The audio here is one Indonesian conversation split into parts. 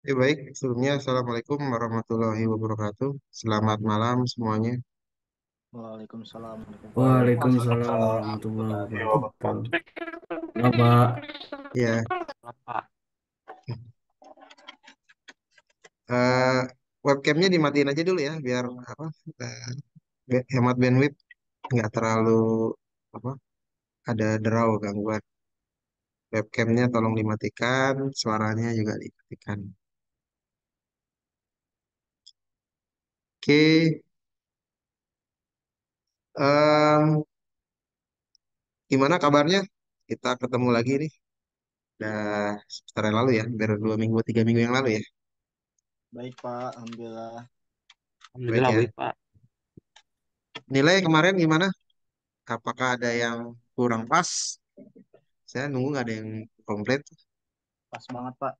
Baik, sebelumnya Assalamualaikum warahmatullahi wabarakatuh. Selamat malam semuanya. Waalaikumsalam warahmatullahi Waalaikumsalam warahmatullahi wabarakatuh. wabarakatuh. Halo, Pak. Ya, eh, webcamnya dimatiin aja dulu ya, biar apa? eh, Hemat bandwidth, nggak terlalu apa? Ada derau gangguan. Webcamnya tolong dimatikan, suaranya juga dimatikan. Oke, em, gimana kabarnya? Kita ketemu lagi nih. Udah sebentar yang lalu ya, baru 2 minggu, 3 minggu yang lalu ya. Baik Pak, Alhamdulillah. Baik Alhamdulillah ya. baik Pak. Nilai kemarin gimana? Apakah ada yang kurang pas? Saya nunggu nggak ada yang komplit. Pas banget Pak.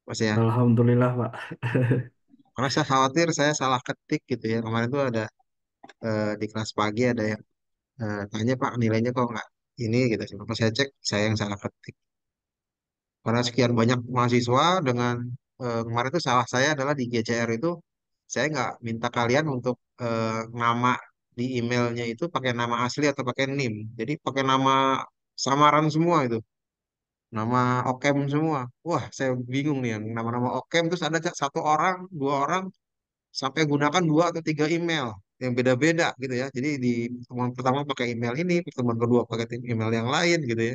Pas ya. Alhamdulillah Pak. Karena saya khawatir saya salah ketik gitu ya. Kemarin tuh ada di kelas pagi ada yang tanya Pak nilainya kok nggak ini gitu. Pas saya cek saya yang salah ketik. Karena sekian banyak mahasiswa dengan kemarin tuh salah saya adalah di GCR itu saya nggak minta kalian untuk nama di emailnya itu pakai nama asli atau pakai NIM. Jadi pakai nama samaran semua itu. Nama Okem semua. Wah, saya bingung nih yang nama-nama Okem terus ada satu orang, dua orang sampai gunakan dua atau tiga email yang beda-beda gitu ya. Jadi di pertemuan pertama pakai email ini, pertemuan kedua pakai email yang lain gitu ya.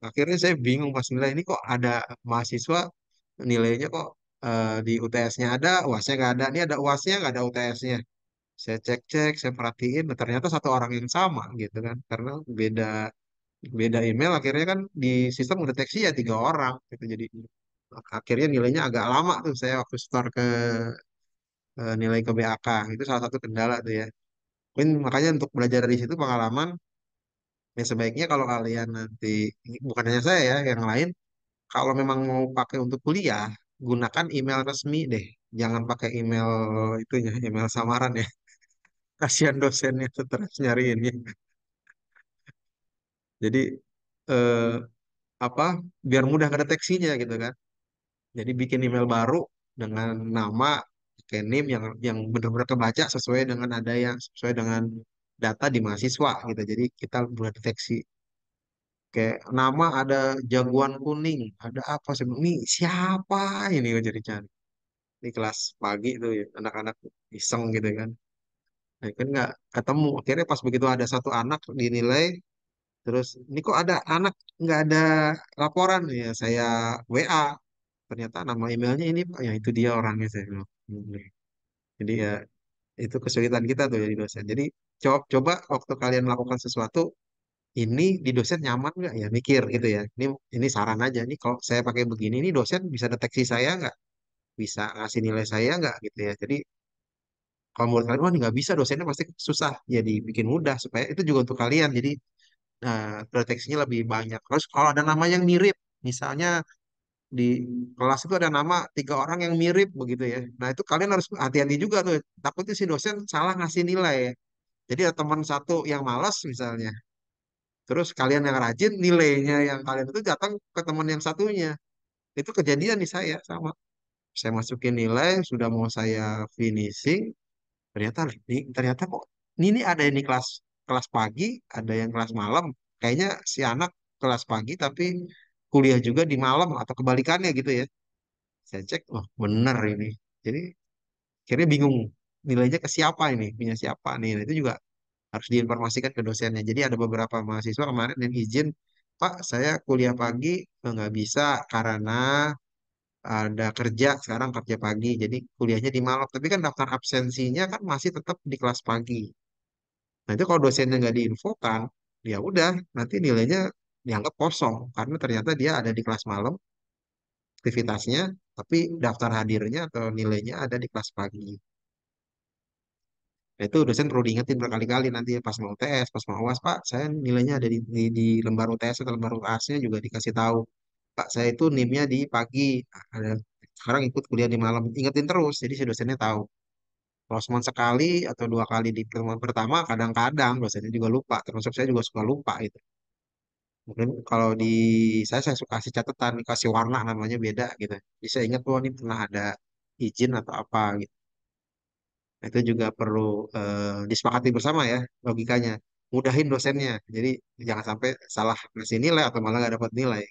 Akhirnya saya bingung pas nilai ini kok ada mahasiswa nilainya kok di UTS-nya ada, UAS-nya nggak ada. Ini ada UAS-nya nggak ada UTS-nya. Saya cek-cek, saya perhatiin, nah, ternyata satu orang yang sama gitu kan. Karena beda beda email akhirnya kan di sistem mendeteksi ya tiga orang gitu jadi akhirnya nilainya agak lama tuh saya waktu store ke nilai ke BAK itu salah satu kendala tuh ya mungkin makanya untuk belajar dari situ pengalaman ya sebaiknya kalau kalian nanti bukan hanya saya ya yang lain kalau memang mau pakai untuk kuliah gunakan email resmi deh jangan pakai email itunya email samaran ya kasihan dosennya terus nyariinnya jadi eh, apa biar mudah kedeteksinya gitu kan. Jadi bikin email baru dengan nama pakai NIM yang benar-benar kebaca sesuai dengan ada yang sesuai dengan data di mahasiswa gitu. Jadi kita buat deteksi kayak nama ada jagoan kuning, ada apa sih? Ini siapa ini gue jadi cari di kelas pagi tuh ya, anak-anak iseng gitu kan. Nah, kan nggak ketemu. Akhirnya pas begitu ada satu anak dinilai, terus ini kok ada anak nggak ada laporan ya saya WA ternyata nama emailnya ini Pak ya itu dia orangnya saya bilang. Jadi ya itu kesulitan kita tuh jadi dosen jadi coba waktu kalian melakukan sesuatu ini di dosen nyaman nggak ya mikir gitu ya ini saran aja nih kalau saya pakai begini ini dosen bisa deteksi saya nggak bisa ngasih nilai saya nggak gitu ya jadi kalau menurut kalian wah ini nggak bisa dosennya pasti susah jadi bikin mudah supaya itu juga untuk kalian jadi deteksinya lebih banyak terus kalau ada nama yang mirip misalnya di kelas itu ada nama tiga orang yang mirip begitu ya. Nah itu kalian harus hati-hati juga tuh. Takutnya si dosen salah ngasih nilai ya. Jadi ada teman satu yang malas misalnya. Terus kalian yang rajin nilainya yang kalian itu datang ke teman yang satunya. Itu kejadian di saya sama. Saya masukin nilai sudah mau saya finishing. Ternyata ternyata kok ini ada ini kelas kelas pagi, ada yang kelas malam. Kayaknya si anak kelas pagi tapi kuliah juga di malam atau kebalikannya gitu ya. Saya cek, oh bener ini. Jadi akhirnya bingung nilainya ke siapa ini, punya siapa nih. Nah, itu juga harus diinformasikan ke dosennya. Jadi ada beberapa mahasiswa kemarin yang izin, Pak, saya kuliah pagi nggak bisa karena ada kerja, sekarang kerja pagi. Jadi kuliahnya di malam. Tapi kan daftar absensinya kan masih tetap di kelas pagi. Nah itu kalau dosennya nggak diinfokan, ya udah nanti nilainya dianggap kosong karena ternyata dia ada di kelas malam aktivitasnya, tapi daftar hadirnya atau nilainya ada di kelas pagi. Nah, itu dosen perlu diingetin berkali-kali nanti pas mau UTS, pas mau UAS, Pak, saya nilainya ada di lembar UTS atau lembar UAS-nya juga dikasih tahu. Pak, saya itu NIM-nya di pagi, ada sekarang ikut kuliah di malam. Ingetin terus, jadi si dosennya tahu. Kalau cuma sekali atau dua kali di pertemuan pertama, kadang-kadang dosennya juga lupa. Termasuk saya juga suka lupa itu. Mungkin kalau di saya suka kasih catatan, kasih warna namanya beda gitu. Bisa ingat bahwa ini pernah ada izin atau apa gitu. Nah, itu juga perlu disepakati bersama ya logikanya. Mudahin dosennya. Jadi jangan sampai salah ngasih nilai atau malah nggak dapat nilai.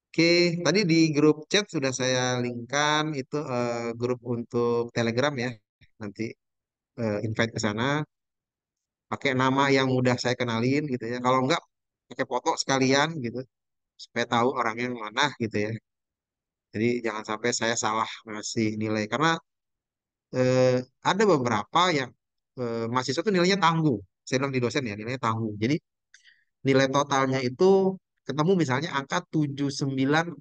Oke, tadi di grup chat sudah saya linkkan itu grup untuk Telegram ya. Nanti invite ke sana, pakai nama yang mudah saya kenalin gitu ya. Kalau enggak, pakai foto sekalian gitu, supaya tahu orangnya yang mana gitu ya. Jadi jangan sampai saya salah ngasih nilai karena eh, ada beberapa yang mahasiswa tuh nilainya tanggung. Saya bilang di dosen ya nilainya tanggung. Jadi nilai totalnya itu ketemu misalnya angka 79,5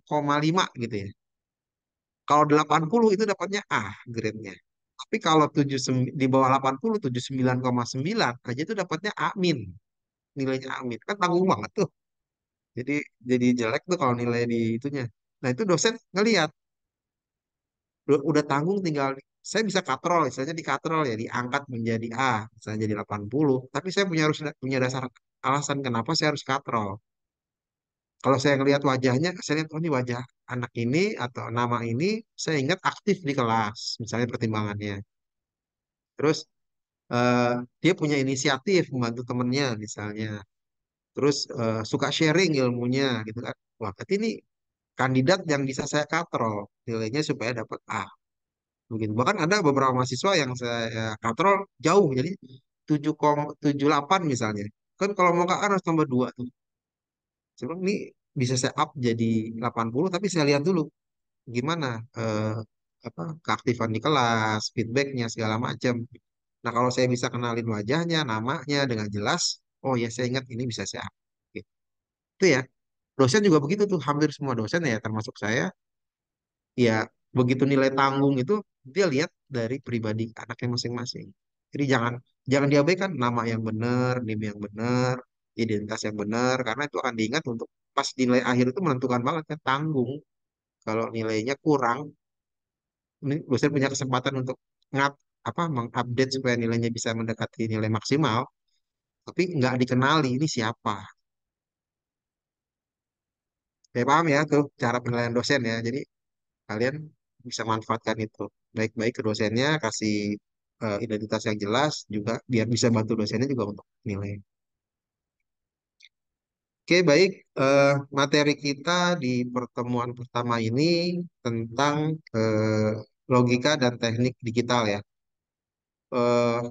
gitu ya. Kalau 80 itu dapatnya A grade-nya. Tapi kalau di bawah 80, 79,9 aja itu dapatnya A min. Nilainya A min. Kan tanggung banget tuh. Jadi jadi jelek tuh kalau nilai di itunya. Nah, itu dosen ngelihat udah tanggung tinggal saya bisa katrol, misalnya di katrol ya diangkat menjadi A, misalnya jadi 80. Tapi saya punya dasar alasan kenapa saya harus katrol. Kalau saya ngelihat wajahnya, saya lihat oh ini wajah anak ini atau nama ini, saya ingat aktif di kelas, misalnya pertimbangannya. Terus eh, dia punya inisiatif membantu temennya misalnya. Terus suka sharing ilmunya gitu kan. Wah, berarti ini kandidat yang bisa saya katrol nilainya supaya dapat A. Begitu. Bahkan ada beberapa mahasiswa yang saya katrol jauh, jadi 7,78 misalnya. Kan kalau mau KA harus tambah 2 tuh. Sebelum ini bisa saya up jadi 80, tapi saya lihat dulu gimana apa keaktifan di kelas, feedbacknya segala macam. Nah, kalau saya bisa kenalin wajahnya, namanya dengan jelas, oh ya saya ingat ini bisa saya up. Gitu. Itu ya. Dosen juga begitu tuh, hampir semua dosen ya termasuk saya, ya begitu nilai tanggung itu dia lihat dari pribadi anaknya masing-masing. Jadi jangan jangan diabaikan nama yang benar, NIM yang benar, identitas yang benar, karena itu akan diingat untuk pas nilai akhir itu menentukan banget kan tanggung. Kalau nilainya kurang, ini dosen punya kesempatan untuk ngap apa mengupdate supaya nilainya bisa mendekati nilai maksimal, tapi nggak dikenali ini siapa. Saya paham ya tuh cara penilaian dosen ya. Jadi kalian bisa manfaatkan itu. Baik-baik ke dosennya, kasih identitas yang jelas, juga biar bisa bantu dosennya juga untuk nilai. Oke, baik. Materi kita di pertemuan pertama ini tentang logika dan teknik digital ya.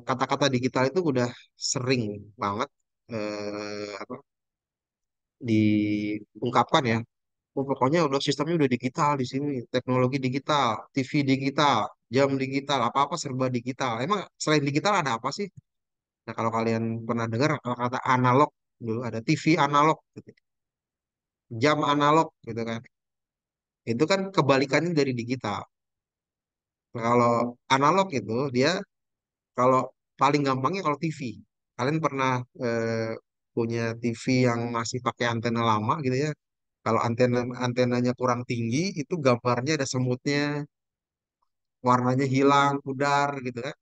Kata-kata digital itu udah sering banget apa, diungkapkan ya. Oh, pokoknya udah sistemnya udah digital di sini, teknologi digital, TV digital, jam digital, apa-apa serba digital. Emang selain digital ada apa sih? Nah, kalau kalian pernah dengar kata analog, dulu ada TV analog, gitu. Jam analog, gitu kan? Itu kan kebalikannya dari digital. Nah, kalau analog itu dia kalau paling gampangnya kalau TV. Kalian pernah punya TV yang masih pakai antena lama gitu ya? Kalau antenanya kurang tinggi, itu gambarnya ada semutnya, warnanya hilang, pudar gitu kan.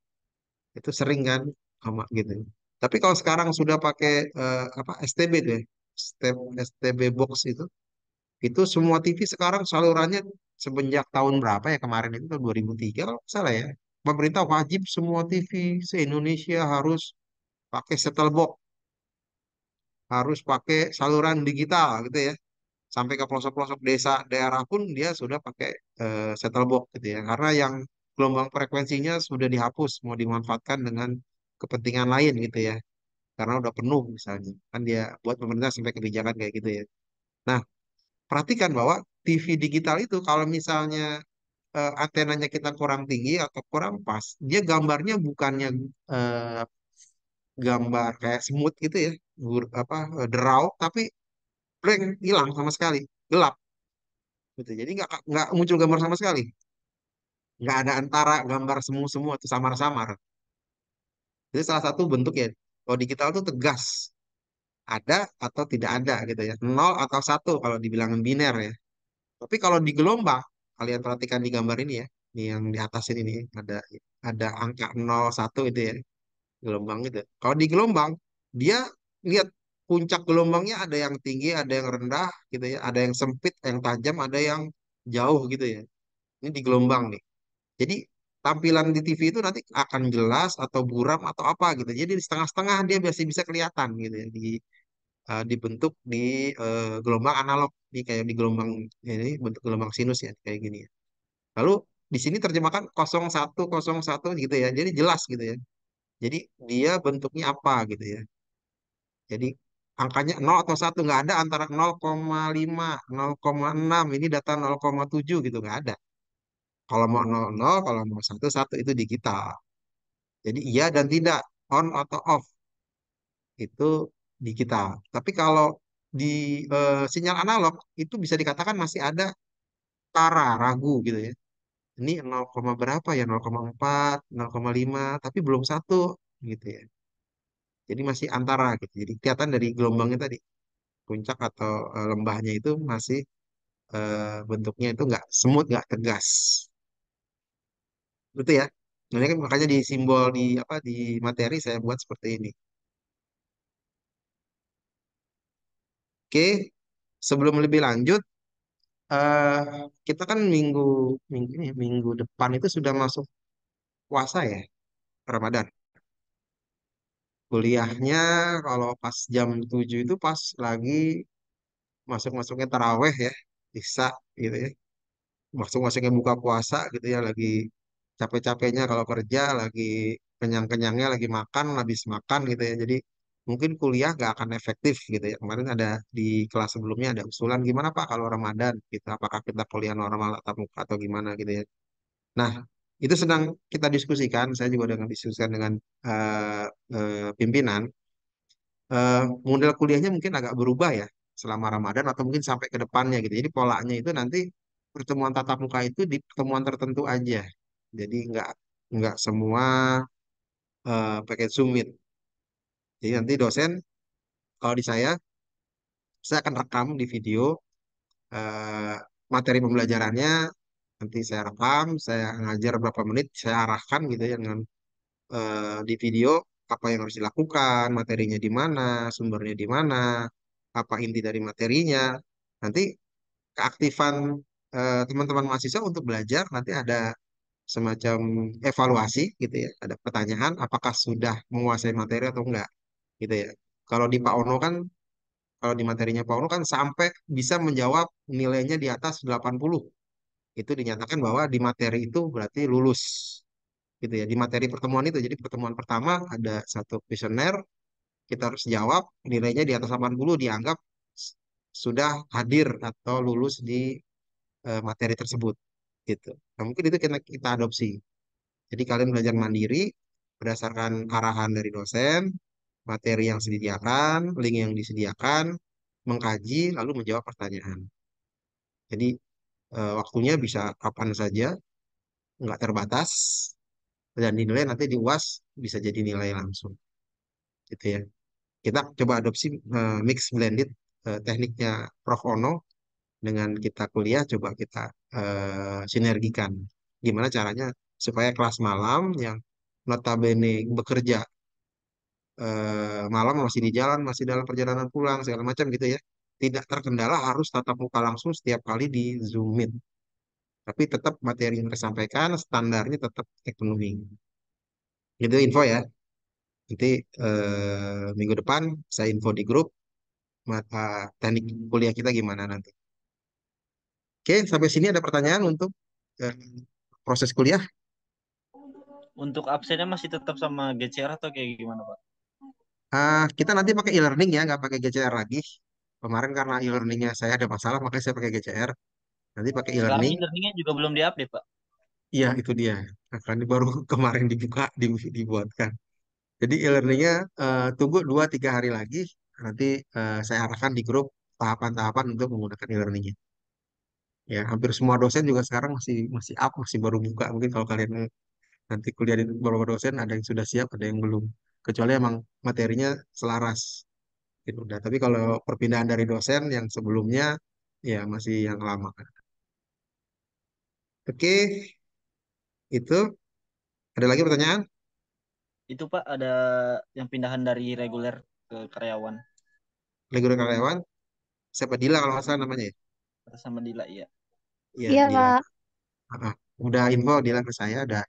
Itu sering kan sama gitu. Tapi kalau sekarang sudah pakai apa STB tuh ya, STB box itu semua TV sekarang salurannya semenjak tahun berapa ya kemarin itu tahun 2003 kalau nggak salah ya. Pemerintah wajib semua TV se-Indonesia harus pakai set-top box, harus pakai saluran digital gitu ya. Sampai ke pelosok-pelosok desa daerah pun dia sudah pakai set-top box gitu ya. Karena yang gelombang frekuensinya sudah dihapus, mau dimanfaatkan dengan kepentingan lain gitu ya. Karena udah penuh misalnya. Kan dia buat pemerintah sampai kebijakan kayak gitu ya. Nah, perhatikan bahwa TV digital itu kalau misalnya antenanya kita kurang tinggi atau kurang pas, dia gambarnya bukannya eh, gambar kayak semut gitu ya, apa derau, tapi blank, hilang sama sekali, gelap gitu. Jadi nggak muncul gambar sama sekali, nggak ada antara gambar semu-semu atau samar-samar. Jadi salah satu bentuk ya, kalau digital tuh tegas, ada atau tidak ada gitu ya, nol atau satu kalau dibilangin biner ya. Tapi kalau di gelombang, kalian perhatikan di gambar ini ya, ini yang di atasin ini ada angka 01 itu ya, gelombang itu. Kalau di gelombang, dia lihat puncak gelombangnya ada yang tinggi, ada yang rendah gitu ya, ada yang sempit, yang tajam, ada yang jauh gitu ya. Ini di gelombang nih. Jadi tampilan di TV itu nanti akan jelas atau buram atau apa gitu. Jadi di setengah-setengah dia biasa bisa kelihatan gitu ya dibentuk di gelombang analog di kayak di gelombang ini bentuk gelombang sinus ya kayak gini ya. Lalu di sini terjemahkan 0101 gitu ya. Jadi jelas gitu ya. Jadi dia bentuknya apa gitu ya. Jadi angkanya 0 atau 1 nggak ada antara 0,5, 0,6 ini data 0,7 gitu nggak ada. Kalau mau 0, 0, kalau mau 1, 1 itu digital. Jadi iya dan tidak, on atau off itu digital. Tapi kalau di sinyal analog itu bisa dikatakan masih ada ragu gitu ya. Ini 0, berapa ya? 0,4, 0,5, tapi belum 1 gitu ya. Jadi masih antara gitu. Jadi kelihatan dari gelombangnya tadi, puncak atau lembahnya itu masih bentuknya itu nggak semut, nggak tegas. Betul ya. Makanya di simbol di apa di materi saya buat seperti ini. Oke, sebelum lebih lanjut, eh kita kan minggu minggu ini minggu depan itu sudah masuk puasa ya, Ramadan. Kuliahnya kalau pas jam 7 itu pas lagi masuk-masuknya taraweh ya, Isya gitu ya. Masuk-masuknya buka puasa gitu ya, lagi capek-capeknya kalau kerja, lagi kenyang-kenyangnya, lagi makan, habis makan gitu ya. Jadi mungkin kuliah gak akan efektif gitu ya. Kemarin ada di kelas sebelumnya ada usulan gimana Pak kalau Ramadan gitu, apakah kita kuliah normal tatap muka atau gimana gitu ya. Nah, itu sedang kita diskusikan. Saya juga dengan diskusikan dengan eh, pimpinan. Model kuliahnya mungkin agak berubah ya selama Ramadan atau mungkin sampai ke depannya gitu. Jadi polanya itu nanti pertemuan tatap muka itu di pertemuan tertentu aja. Jadi nggak semua pakai Zoom Meet. Jadi nanti dosen kalau di saya akan rekam di video eh, materi pembelajarannya. Nanti saya rekam, saya ngajar berapa menit, saya arahkan gitu ya dengan di video apa yang harus dilakukan, materinya di mana, sumbernya di mana, apa inti dari materinya. Nanti keaktifan teman-teman mahasiswa untuk belajar nanti ada semacam evaluasi gitu ya. Ada pertanyaan apakah sudah menguasai materi atau enggak gitu ya. Kalau di Pak Ono kan kalau di materinya Pak Ono kan sampai bisa menjawab nilainya di atas 80. Itu dinyatakan bahwa di materi itu berarti lulus gitu ya. Di materi pertemuan itu. Jadi pertemuan pertama ada satu kuesioner, kita harus jawab nilainya di atas 80 dianggap sudah hadir atau lulus di materi tersebut gitu. Nah, mungkin itu kita adopsi. Jadi kalian belajar mandiri berdasarkan arahan dari dosen, materi yang disediakan, link yang disediakan, mengkaji lalu menjawab pertanyaan. Jadi waktunya bisa kapan saja, nggak terbatas, dan dinilai nanti di UAS bisa jadi nilai langsung, gitu ya. Kita coba adopsi mix blended tekniknya Prof. Ono dengan kita kuliah, coba kita sinergikan. Gimana caranya supaya kelas malam yang notabene bekerja malam masih di jalan, masih dalam perjalanan pulang, segala macam gitu ya. Tidak terkendala harus tatap muka langsung setiap kali di Zoom Meet. Tapi tetap materi yang tersampaikan, standarnya tetap terpenuhi. Itu info ya. Nanti minggu depan saya info di grup mata teknik kuliah kita gimana nanti. Oke, sampai sini ada pertanyaan untuk eh, proses kuliah. Untuk absennya masih tetap sama GCR atau kayak gimana, Pak? Kita nanti pakai e-learning ya, nggak pakai GCR lagi. Kemarin karena e-learningnya saya ada masalah, makanya saya pakai GCR. Nanti pakai Sekarang e-learning. e-learningnya juga belum diupdate, Pak. Iya, itu dia. Akan baru kemarin dibuka, dibuatkan. Jadi e-learningnya tunggu 2-3 hari lagi. Nanti saya arahkan di grup tahapan-tahapan untuk menggunakan e-learningnya. Ya, hampir semua dosen juga sekarang masih masih up, masih baru buka. Mungkin kalau kalian nanti kuliah di beberapa dosen, ada yang sudah siap, ada yang belum. Kecuali emang materinya selaras. Gitu udah. Tapi kalau perpindahan dari dosen yang sebelumnya, ya masih yang lama. Oke, itu. Ada lagi pertanyaan? Itu Pak ada yang pindahan dari reguler ke karyawan. reguler karyawan, siapa Dila kalau nggak salah namanya ya? Atas sama Dila ya. Iya, Iya, Dila. Kak. Ah, udah info Dila ke saya, udah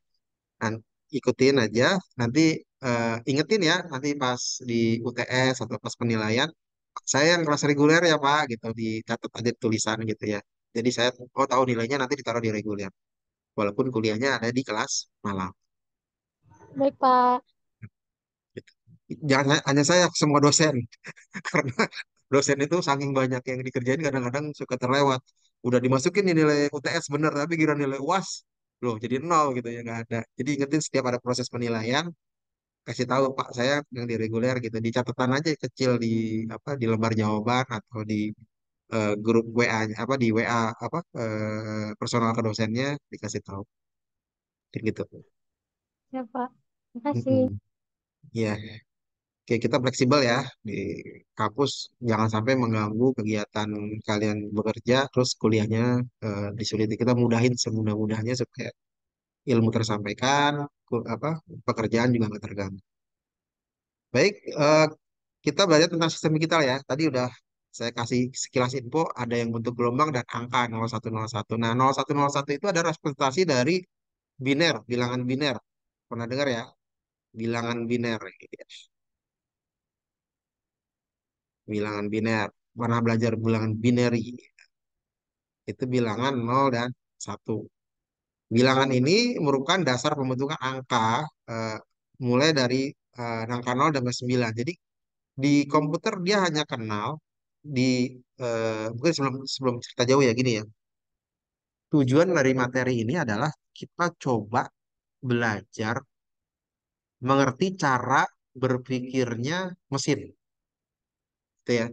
ikutin aja. Nanti ingetin ya, nanti pas di UTS atau pas penilaian, saya yang kelas reguler ya Pak, gitu, dicatat aja tulisan gitu ya. Jadi saya, oh tahu nilainya nanti ditaruh di reguler, walaupun kuliahnya ada di kelas malam. Baik, Pak. Gitu. Jangan hanya saya, semua dosen, karena dosen itu saking banyak yang dikerjain kadang-kadang suka terlewat. Udah dimasukin nih nilai UTS bener, tapi kira nilai UAS loh jadi nol gitu ya, nggak ada. Jadi ingetin setiap ada proses penilaian, kasih tahu Pak saya yang di reguler gitu, di catatan aja kecil di apa di lembar jawaban atau di grup WA apa di WA apa personal ke dosennya dikasih tahu kayak gitu. Ya, Pak. Makasih. Mm-mm. Ya, oke kita fleksibel ya di kampus, jangan sampai mengganggu kegiatan kalian bekerja terus kuliahnya disulitin. Kita mudahin semudah-mudahnya supaya ilmu tersampaikan, apa pekerjaan juga nggak terganggu. Baik, kita belajar tentang sistem digital ya. Tadi udah saya kasih sekilas info, ada yang bentuk gelombang dan angka 0101. Nah, 0101 itu ada representasi dari biner, bilangan biner. Pernah dengar ya? Bilangan biner. Gitu ya. Bilangan biner. Pernah belajar bilangan binary. Itu bilangan 0 dan 1. Bilangan ini merupakan dasar pembentukan angka mulai dari angka 0 dan 9. Jadi di komputer dia hanya kenal di mungkin sebelum sebelum cerita jauh ya gini ya. Tujuan dari materi ini adalah kita coba belajar mengerti cara berpikirnya mesin, gitu ya.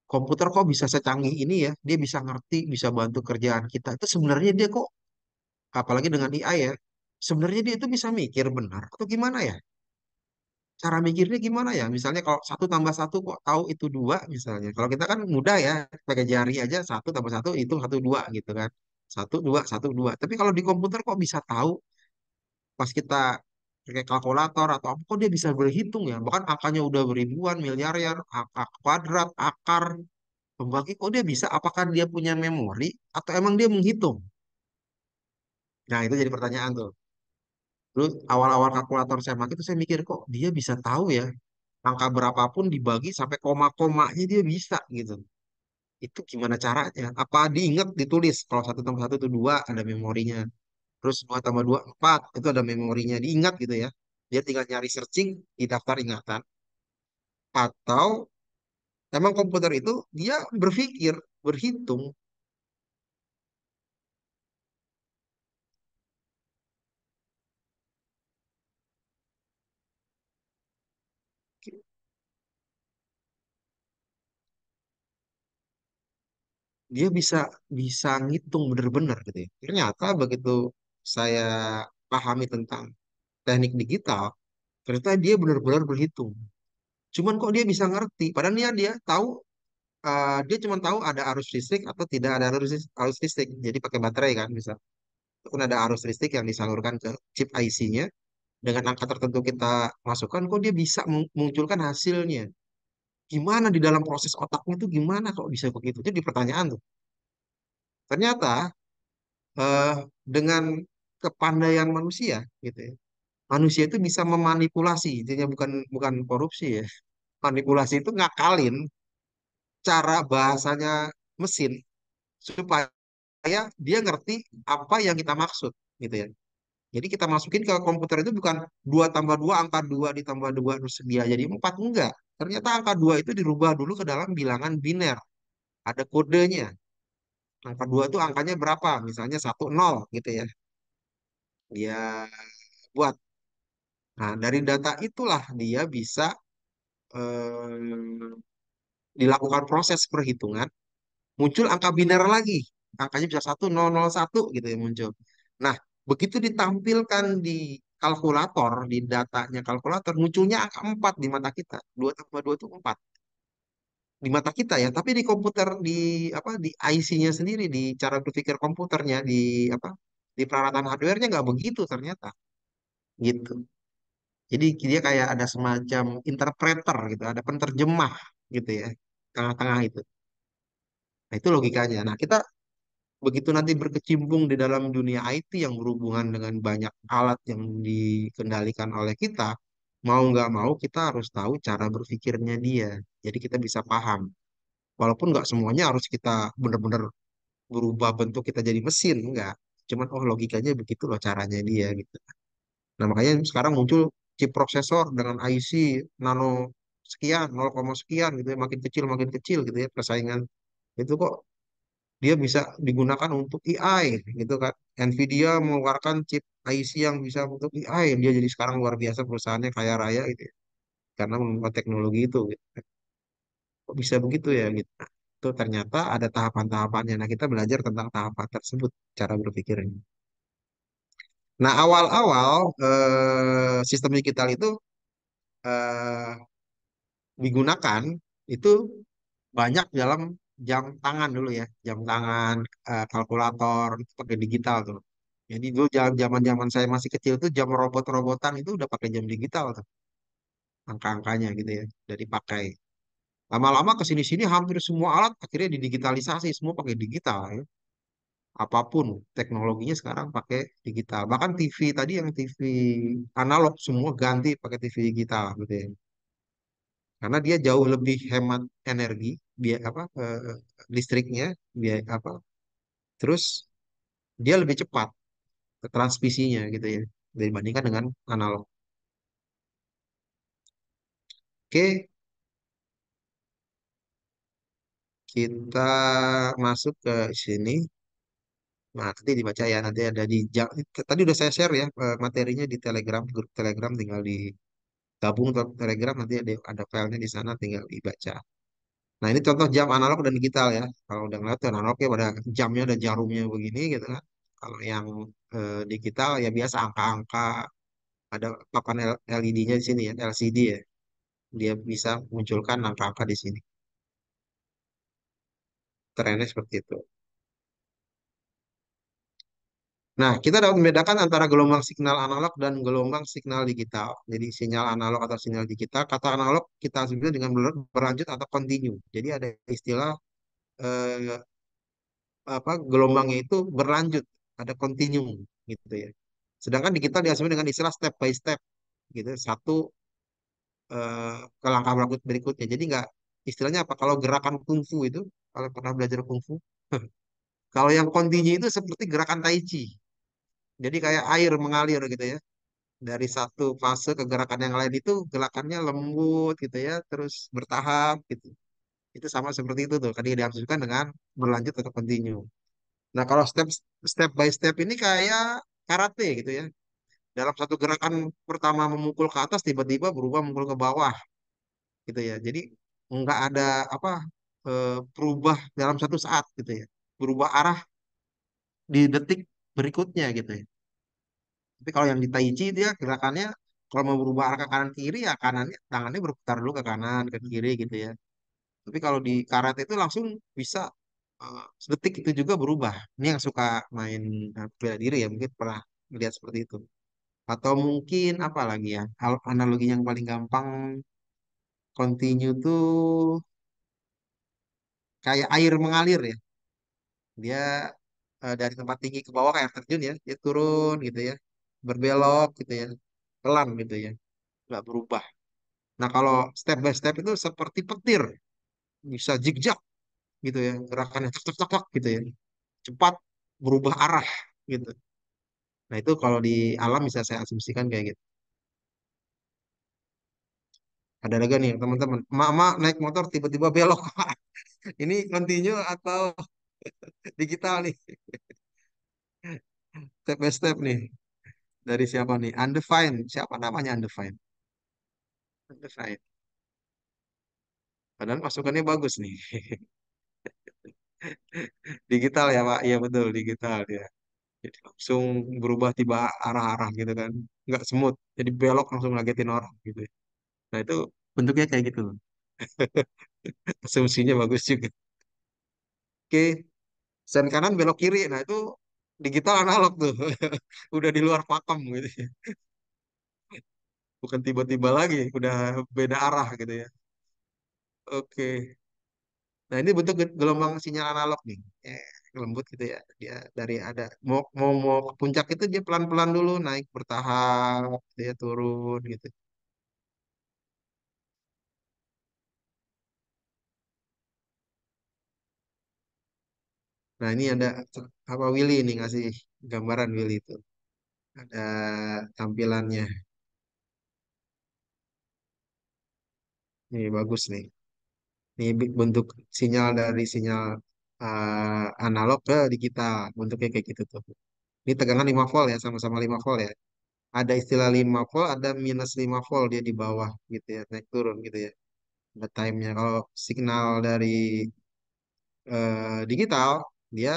Komputer kok bisa secanggih ini ya, dia bisa ngerti, bisa bantu kerjaan kita. Itu sebenarnya dia kok, apalagi dengan AI ya, sebenarnya dia itu bisa mikir benar atau gimana ya? Cara mikirnya gimana ya? Misalnya kalau satu tambah satu kok tahu itu dua misalnya. Kalau kita kan mudah ya, pakai jari aja satu tambah satu itu satu dua gitu kan. Satu dua. Tapi kalau di komputer kok bisa tahu pas kita pakai kalkulator atau apa kok dia bisa berhitung ya. Bahkan angkanya udah beribuan, miliaran, angka kuadrat, akar, pembagi kok dia bisa? Apakah dia punya memori atau emang dia menghitung? Nah, itu jadi pertanyaan tuh. Terus awal-awal kalkulator saya pakai itu saya mikir kok dia bisa tahu ya angka berapapun dibagi sampai koma-komanya dia bisa gitu. Itu gimana caranya? Apa diingat ditulis? Kalau satu tambah satu itu dua ada memorinya. Terus dua tambah dua empat itu ada memorinya diingat gitu ya. Dia tinggal nyari searching di daftar ingatan. Atau emang komputer itu dia berpikir, berhitung. Dia bisa bisa ngitung bener-bener gitu ya. Ternyata begitu saya pahami tentang teknik digital, ternyata dia benar-benar berhitung. Cuman kok dia bisa ngerti? Padahal dia tahu dia cuma tahu ada arus listrik atau tidak ada arus listrik. Jadi pakai baterai kan bisa. Itu kan ada arus listrik yang disalurkan ke chip IC-nya. Dengan angka tertentu kita masukkan, kok dia bisa mengunculkan hasilnya. Gimana di dalam proses otaknya itu gimana kok bisa begitu? Jadi pertanyaan tuh. Ternyata eh, dengan kepandaian manusia gitu ya. Manusia itu bisa memanipulasi, intinya bukan bukan korupsi ya. Manipulasi itu ngakalin cara bahasanya mesin supaya dia ngerti apa yang kita maksud gitu ya. Jadi kita masukin ke komputer itu bukan 2 tambah 2 angka 2 ditambah 2 terus dia jadi 4 enggak. Ternyata angka 2 itu dirubah dulu ke dalam bilangan biner. Ada kodenya. Angka 2 itu angkanya berapa? Misalnya 10 gitu ya. Dia buat. Nah, dari data itulah dia bisa eh, dilakukan proses perhitungan, muncul angka biner lagi. Angkanya bisa 1001 gitu ya muncul. Nah, begitu ditampilkan di kalkulator, di datanya kalkulator, munculnya angka 4 di mata kita. 2 tambah 2 itu 4 di mata kita ya, tapi di komputer di apa di IC-nya sendiri, di cara berpikir komputernya, di apa di peralatan hardware-nya nggak begitu ternyata gitu. Jadi dia kayak ada semacam interpreter gitu, ada penerjemah gitu ya. tengah-tengah itu. Nah, itu logikanya. Nah, kita begitu nanti berkecimpung di dalam dunia IT yang berhubungan dengan banyak alat yang dikendalikan oleh kita, mau nggak mau kita harus tahu cara berpikirnya dia. Jadi kita bisa paham. Walaupun nggak semuanya harus kita benar-benar berubah bentuk kita jadi mesin, enggak. Cuman oh logikanya begitu loh caranya dia gitu. Nah makanya sekarang muncul chip prosesor dengan IC nano sekian, 0, sekian gitu ya, makin kecil gitu ya persaingan itu kok dia bisa digunakan untuk AI gitu kan. Nvidia mengeluarkan chip IC yang bisa untuk AI, dia jadi sekarang luar biasa perusahaannya kaya raya gitu ya, karena menggunakan teknologi itu gitu. Kok bisa begitu ya gitu. Nah, itu ternyata ada tahapan-tahapannya. Nah, kita belajar tentang tahapan tersebut, cara berpikirnya. Nah, awal-awal sistem digital itu eh, digunakan itu banyak dalam jam tangan dulu ya, jam tangan, kalkulator itu pakai digital tuh. Jadi dulu zaman-zaman saya masih kecil tuh jam robot-robotan itu udah pakai jam digital tuh, angka-angkanya gitu ya, dari pakai. Lama-lama ke sini-sini hampir semua alat akhirnya didigitalisasi, semua pakai digital ya. Apapun teknologinya sekarang pakai digital. Bahkan TV tadi yang TV analog semua ganti pakai TV digital gitu ya. Karena dia jauh lebih hemat energi, biaya apa listriknya, biaya apa. Terus dia lebih cepat transmisinya gitu ya dibandingkan dengan analog. Oke, kita masuk ke sini. Nah, nanti dibaca ya, nanti ada di tadi udah saya share ya materinya di Telegram, grup Telegram tinggal digabung ke Telegram nanti ada filenya di sana tinggal dibaca. Nah, ini contoh jam analog dan digital ya. Kalau udah ngeliat tuh analog ya pada jamnya ada jarumnya begini gitu kan. Kalau yang digital ya biasa angka-angka, ada papan LED-nya di sini ya, LCD ya. Dia bisa munculkan angka-angka di sini. Trennya seperti itu. Nah, kita dapat membedakan antara gelombang signal analog dan gelombang signal digital. Jadi sinyal analog atau sinyal digital, kata analog kita sebutnya dengan berlanjut atau continue. Jadi ada istilah eh, apa gelombangnya itu berlanjut, ada continue gitu ya. Sedangkan digital diasumsi dengan istilah step by step gitu, satu ke langkah berikutnya. Jadi nggak istilahnya apa? Kalau gerakan kungfu itu, kalau pernah belajar kungfu, kalau yang continue itu seperti gerakan tai chi. Jadi kayak air mengalir gitu ya. Dari satu fase ke gerakan yang lain itu gerakannya lembut gitu ya, terus bertahap gitu. Itu sama seperti itu tuh. Tadi dimaksudkan dengan berlanjut atau continue. Nah, kalau step by step ini kayak karate gitu ya. Dalam satu gerakan pertama memukul ke atas tiba-tiba berubah memukul ke bawah gitu ya. Jadi nggak ada apa berubah dalam satu saat gitu ya. Berubah arah di detik berikutnya gitu ya. Tapi kalau yang di Tai Chi dia gerakannya kalau mau berubah arah ke kanan kiri ya kanannya tangannya berputar dulu ke kanan ke kiri gitu ya. Tapi kalau di karate itu langsung bisa sedetik itu juga berubah. Ini yang suka main bela diri ya mungkin pernah melihat seperti itu. Atau mungkin apa lagi ya? Analogi yang paling gampang continue tuh kayak air mengalir ya. Dia dari tempat tinggi ke bawah kayak air terjun ya, dia turun gitu ya, berbelok gitu ya, pelan gitu ya, nggak berubah. Nah kalau step by step itu seperti petir, bisa zigzag gitu ya, gerakannya tek tek tek tek gitu ya, cepat berubah arah gitu. Nah itu kalau di alam bisa saya asumsikan kayak gitu. Ada lagi nih teman-teman, mama naik motor tiba-tiba belok. Ini continue atau digital nih? Step by step nih. Dari siapa nih? Undefined. Siapa namanya Undefined? Undefined. Padahal masukannya bagus nih. Digital ya Pak? Iya betul digital ya. Jadi langsung berubah tiba arah-arah gitu kan. Nggak smooth. Jadi belok langsung ngagetin orang gitu. Nah itu bentuknya kayak gitu. Asumsinya bagus juga. Oke. Sen kanan belok kiri. Nah itu digital analog tuh. Udah di luar pakem gitu ya. Bukan tiba-tiba lagi. Udah beda arah gitu ya. Oke. Nah, ini bentuk gelombang sinyal analog nih. Lembut gitu ya. Dia dari ada mau ke puncak itu dia pelan-pelan dulu naik bertahap, dia turun gitu. Nah, ini ada apa Willy nih ngasih gambaran Willy itu. Ada tampilannya. Ini bagus nih. Ini bentuk sinyal dari sinyal analog ke digital. Bentuknya kayak gitu tuh. Ini tegangan 5 volt ya, sama-sama 5 volt ya. Ada istilah 5 volt, ada minus 5 volt dia di bawah gitu ya, naik turun gitu ya. Ada time-nya. Kalau signal dari digital, dia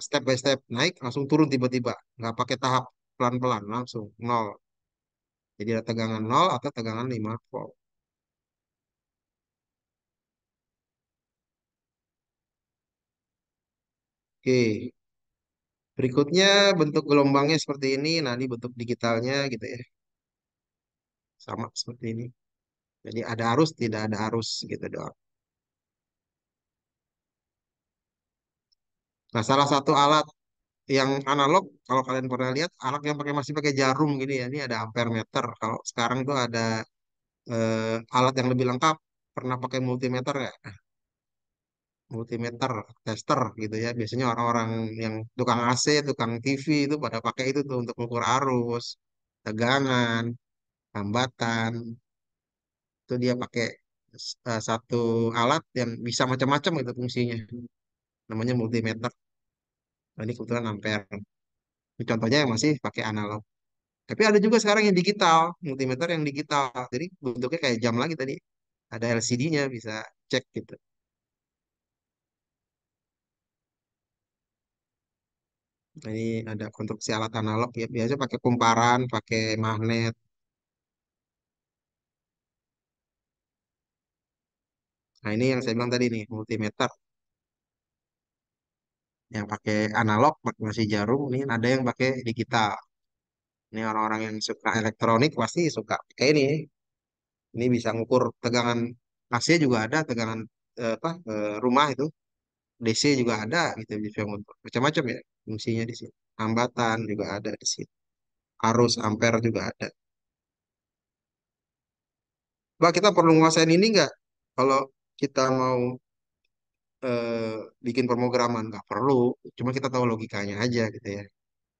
step by step naik langsung turun tiba-tiba. Nggak pakai tahap pelan-pelan, langsung nol. Jadi ada tegangan nol atau tegangan 5 volt. Oke, berikutnya bentuk gelombangnya seperti ini. Nah, ini bentuk digitalnya gitu ya. Sama seperti ini. Jadi ada arus, tidak ada arus gitu doang. Nah, salah satu alat yang analog, kalau kalian pernah lihat, alat yang masih pakai jarum gini ya. Ini ada ampere meter. Kalau sekarang tuh ada alat yang lebih lengkap. Pernah pakai multimeter ya? Multimeter, tester gitu ya. Biasanya orang-orang yang tukang AC, tukang TV itu pada pakai itu tuh untuk mengukur arus, tegangan, hambatan. Itu dia pakai satu alat yang bisa macam-macam itu fungsinya. Namanya multimeter. Nah, ini kebetulan ampere. Ini contohnya yang masih pakai analog. Tapi ada juga sekarang yang digital, multimeter yang digital. Jadi bentuknya kayak jam lagi tadi. Ada LCD-nya bisa cek gitu. Nah, ini ada konstruksi alat analog ya. Biasanya pakai kumparan, pakai magnet. Nah, ini yang saya bilang tadi nih, multimeter. Yang pakai analog, pakai masih jarum. Ini ada yang pakai digital. Ini orang-orang yang suka elektronik pasti suka pakai ini. Ini bisa ngukur tegangan AC juga ada, tegangan rumah itu. DC juga ada gitu bisa ngukur. Macam-macam ya fungsinya di sini. Hambatan juga ada di sini. Arus ampere juga ada. Pak, kita perlu nguasain ini nggak? Kalau kita mau eh, bikin pemrograman, nggak perlu. Cuma kita tahu logikanya aja gitu ya.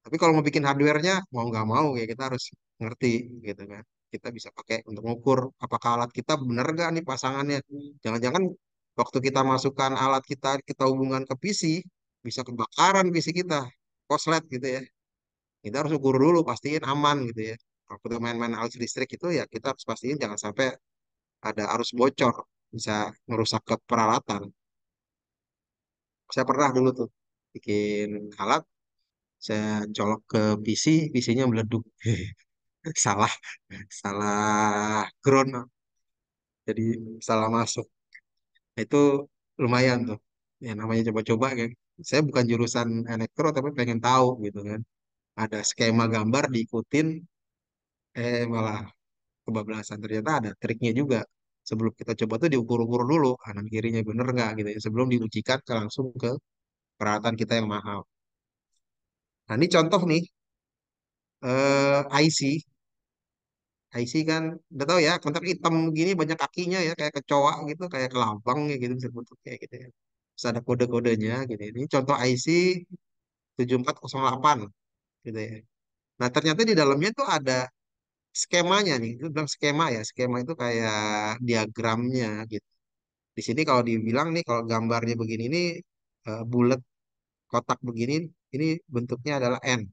Tapi kalau mau bikin hardware-nya, mau nggak mau ya kita harus ngerti gitu kan. Kita bisa pakai untuk ngukur apakah alat kita benar nggak nih pasangannya. Jangan-jangan waktu kita masukkan alat kita hubungkan ke PC, bisa kebakaran PC kita, korslet gitu ya. Kita harus ukur dulu, pastiin aman gitu ya. Kalau kita main-main arus listrik itu ya kita harus pastiin jangan sampai ada arus bocor, bisa merusak ke peralatan. Saya pernah dulu tuh bikin alat, saya colok ke PC, PC-nya meleduk. Salah, salah ground, jadi salah masuk. Itu lumayan tuh. Ya namanya coba-coba kan. Saya bukan jurusan elektro tapi pengen tahu gitu kan. Ada skema gambar diikutin, malah kebablasan. Ternyata ada triknya juga. Sebelum kita coba tuh diukur-ukur dulu kanan kirinya bener nggak gitu ya. Sebelum diujikan langsung ke peralatan kita yang mahal. Nah ini contoh nih IC. IC kan udah tahu ya kontak hitam gini banyak kakinya ya kayak kecoa gitu kayak kelabang ya gitu bisa bentuk kayak gitu ya. Terus ada kode-kodenya gitu. Ini contoh IC 7408 gitu ya. Nah ternyata di dalamnya tuh ada skemanya nih. Itu bilang skema ya. Skema itu kayak diagramnya gitu. Di sini kalau dibilang nih kalau gambarnya begini nih bulat kotak begini ini bentuknya adalah N.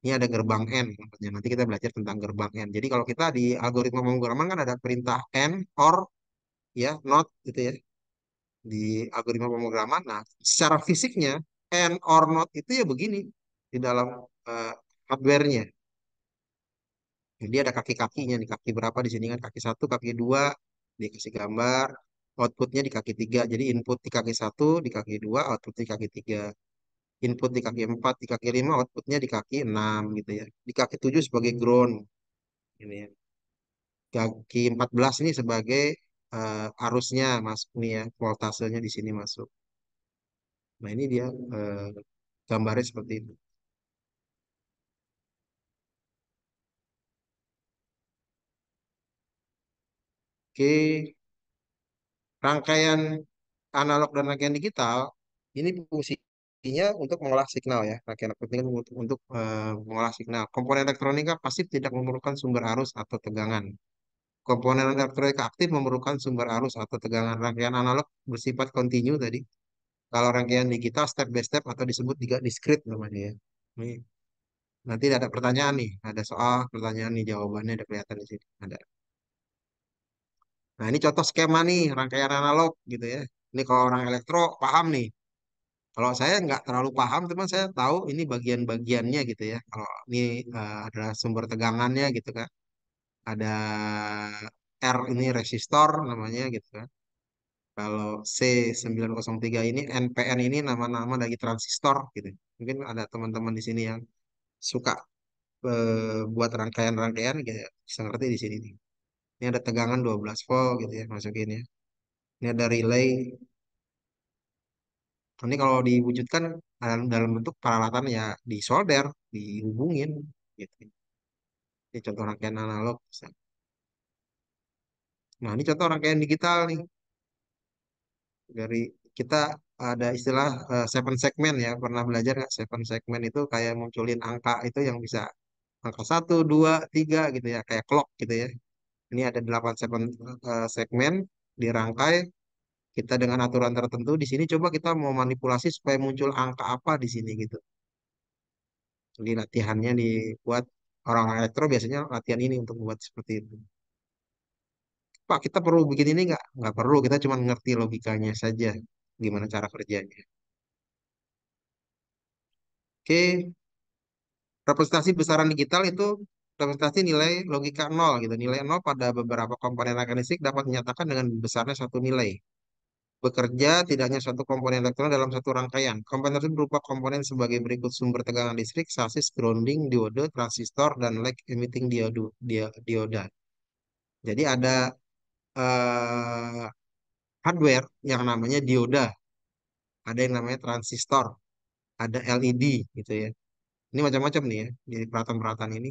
Ini ada gerbang N namanya. Nanti kita belajar tentang gerbang N. Jadi kalau kita di algoritma pemrograman kan ada perintah N, OR, ya, NOT gitu ya. Di algoritma pemrograman. Nah, secara fisiknya N, OR, NOT itu ya begini di dalam eh, hardware-nya. Jadi ada kaki-kakinya nih. Kaki berapa di sini kan? Kaki satu, kaki dua, dikasih gambar. Outputnya di kaki tiga. Jadi input di kaki satu, di kaki dua, output di kaki tiga. Input di kaki empat, di kaki lima, outputnya di kaki enam gitu ya. Di kaki tujuh sebagai ground. Ini ya. Kaki 14 ini sebagai arusnya masuk nih ya, voltasenya di sini masuk. Nah ini dia gambarnya seperti itu. Oke, rangkaian analog dan rangkaian digital ini fungsinya untuk mengolah signal ya. Rangkaian penting untuk mengolah signal. Komponen elektronika pasif tidak memerlukan sumber arus atau tegangan. Komponen elektronika aktif memerlukan sumber arus atau tegangan. Rangkaian analog bersifat kontinu tadi. Kalau rangkaian digital step by step atau disebut juga discrete namanya ya. Ini nanti ada pertanyaan nih, ada soal pertanyaan nih jawabannya ada kelihatan di sini. Ada. Nah, ini contoh skema nih rangkaian analog gitu ya. Ini kalau orang elektro paham nih. Kalau saya nggak terlalu paham, teman saya tahu ini bagian-bagiannya gitu ya. Kalau ini adalah sumber tegangannya gitu kan. Ada R ini resistor namanya gitu kan. Kalau C903 ini NPN ini nama-nama dari transistor gitu. Mungkin ada teman-teman di sini yang suka buat rangkaian-rangkaian gitu ya. Bisa ngerti di sini nih. Ini ada tegangan 12 volt gitu ya masukin ya. Ini ada relay. Ini kalau diwujudkan dalam bentuk peralatan ya disolder, dihubungin gitu. Ini contoh rangkaian analog. Nah, ini contoh rangkaian digital nih. Dari kita ada istilah seven segment ya. Pernah belajar nggak? Seven segment itu kayak munculin angka itu yang bisa angka satu, dua, tiga gitu ya. Kayak clock gitu ya. Ini ada 8 segmen dirangkai. Kita dengan aturan tertentu di sini coba kita mau manipulasi supaya muncul angka apa di sini gitu. Jadi latihannya dibuat orang elektro biasanya latihan ini untuk membuat seperti itu. Pak, kita perlu bikin ini nggak? Nggak perlu, kita cuma ngerti logikanya saja. Gimana cara kerjanya. Oke, representasi besaran digital itu representasi nilai logika nol gitu. Nilai nol pada beberapa komponen mekanistik dapat dinyatakan dengan besarnya satu nilai. Bekerja tidak hanya suatu komponen elektron dalam satu rangkaian. Komponen tersebut berupa komponen sebagai berikut: sumber tegangan listrik, sasis, grounding, diode, transistor, dan lag emitting dioda. Jadi ada eh, hardware yang namanya dioda, ada yang namanya transistor, ada LED gitu ya. Ini macam-macam nih ya di peralatan-peralatan ini.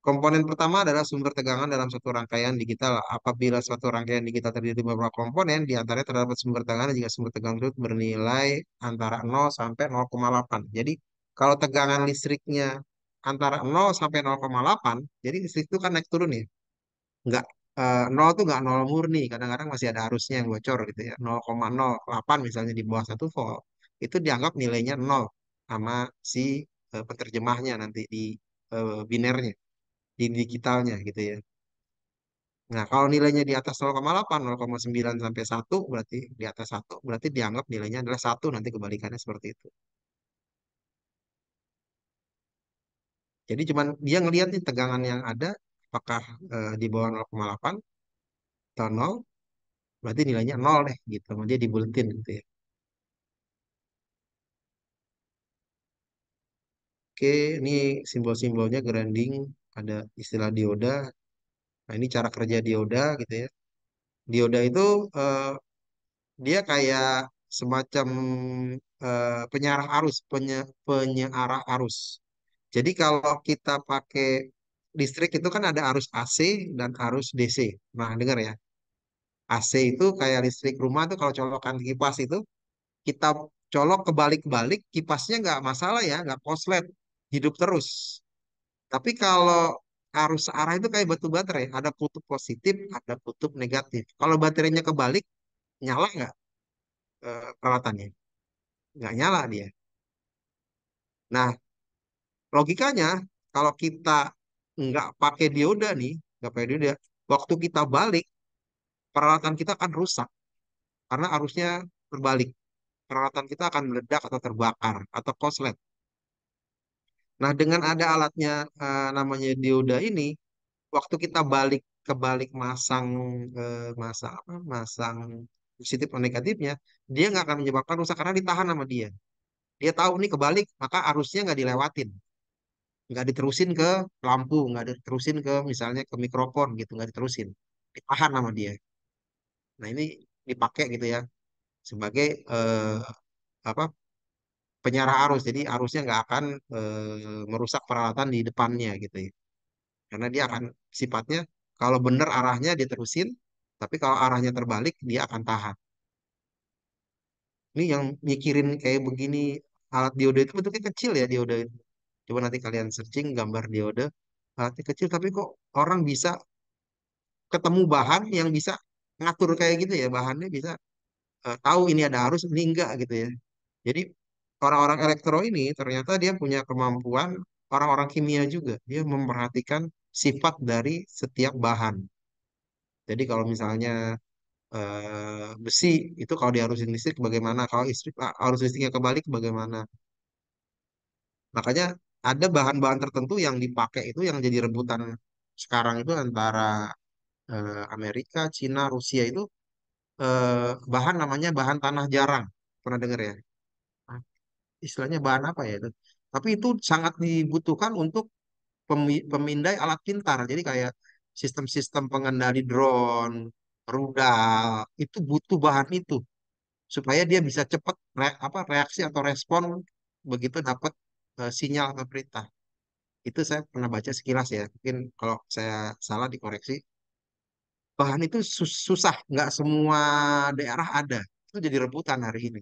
Komponen pertama adalah sumber tegangan dalam suatu rangkaian digital. Apabila suatu rangkaian digital terdiri dari beberapa komponen, di antaranya terdapat sumber tegangan jika sumber tegangan tersebut bernilai antara 0 sampai 0,8. Jadi kalau tegangan listriknya antara 0 sampai 0,8, jadi listrik itu kan naik turun ya. Nggak, 0 tuh nggak 0 murni. Kadang-kadang masih ada arusnya yang bocor gitu ya. 0,08 misalnya di bawah 1 volt. Itu dianggap nilainya 0 sama si penerjemahnya nanti di binernya di digitalnya gitu ya. Nah, kalau nilainya di atas 0,8, 0,9 sampai 1 berarti di atas 1 berarti dianggap nilainya adalah 1 nanti kebalikannya seperti itu. Jadi cuman dia ngelihat nih tegangan yang ada apakah di bawah 0,8 atau 0 berarti nilainya 0 deh gitu. Sama dia dibuletin gitu ya. Oke, ini simbol-simbolnya grounding, ada istilah dioda. Nah, ini cara kerja dioda gitu ya. Dioda itu eh, dia kayak semacam penyarah arus, penyearah arus. Jadi kalau kita pakai listrik itu kan ada arus AC dan arus DC. Nah, dengar ya. AC itu kayak listrik rumah tuh kalau colokan kipas itu kita colok kebalik-balik, kipasnya nggak masalah ya, nggak konslet, hidup terus. Tapi kalau arus arah itu kayak batu baterai, ada kutub positif, ada kutub negatif. Kalau baterainya kebalik, nyala nggak peralatannya? Nggak nyala dia. Nah, logikanya kalau kita nggak pakai dioda nih, nggak pakai dioda, waktu kita balik, peralatan kita akan rusak karena arusnya terbalik. Peralatan kita akan meledak atau terbakar atau konslet. Nah, dengan ada alatnya namanya dioda ini, waktu kita balik kebalik masang masang apa? Masang positif atau negatifnya, dia nggak akan menyebabkan rusak karena ditahan sama dia. Dia tahu nih kebalik, maka arusnya nggak dilewatin, nggak diterusin ke lampu, nggak diterusin ke misalnya ke mikrofon gitu, nggak diterusin, ditahan sama dia. Nah, ini dipakai gitu ya sebagai apa penyarah arus. Jadi arusnya nggak akan merusak peralatan di depannya gitu ya. Karena dia akan sifatnya kalau benar arahnya dia terusin, tapi kalau arahnya terbalik dia akan tahan. Ini yang mikirin kayak begini alat diode itu bentuknya kecil ya diode itu. Coba nanti kalian searching gambar diode alatnya kecil tapi kok orang bisa ketemu bahan yang bisa ngatur kayak gitu ya bahannya bisa tahu ini ada arus ini enggak gitu ya. Jadi orang-orang elektro ini ternyata dia punya kemampuan orang-orang kimia juga. Dia memperhatikan sifat dari setiap bahan. Jadi kalau misalnya besi itu kalau diarusin listrik bagaimana, kalau arus listriknya kebalik bagaimana. Makanya ada bahan-bahan tertentu yang dipakai itu yang jadi rebutan sekarang itu antara Amerika, Cina, Rusia itu bahan namanya bahan tanah jarang. Pernah dengar ya? Ah, istilahnya bahan apa ya itu? Tapi itu sangat dibutuhkan untuk pemindai alat pintar. Jadi kayak sistem-sistem pengendali drone, rudal, itu butuh bahan itu supaya dia bisa cepat reaksi atau respon begitu dapat sinyal atau perintah. Itu saya pernah baca sekilas ya. Mungkin kalau saya salah dikoreksi. Bahan itu susah, nggak semua daerah ada. Itu jadi rebutan hari ini.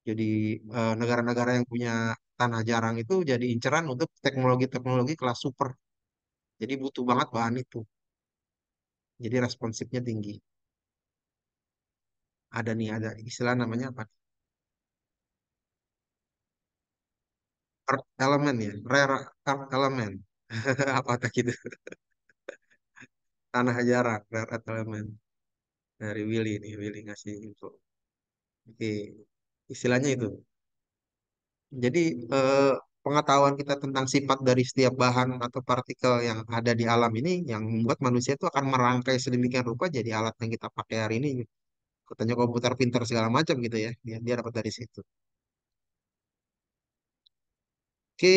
Jadi negara-negara yang punya tanah jarang itu jadi inceran untuk teknologi-teknologi kelas super. Jadi butuh banget bahan itu. Jadi responsifnya tinggi. Ada nih, ada istilah namanya apa? Earth element ya, rare earth element. Apa tak gitu? Tanah jarang, rare earth element. Dari Willy nih, Willy ngasih info. Oke, istilahnya itu. Jadi eh, pengetahuan kita tentang sifat dari setiap bahan atau partikel yang ada di alam ini yang membuat manusia itu akan merangkai sedemikian rupa jadi alat yang kita pakai hari ini. Katanya komputer pintar segala macam gitu ya. Dia dapat dari situ. Oke,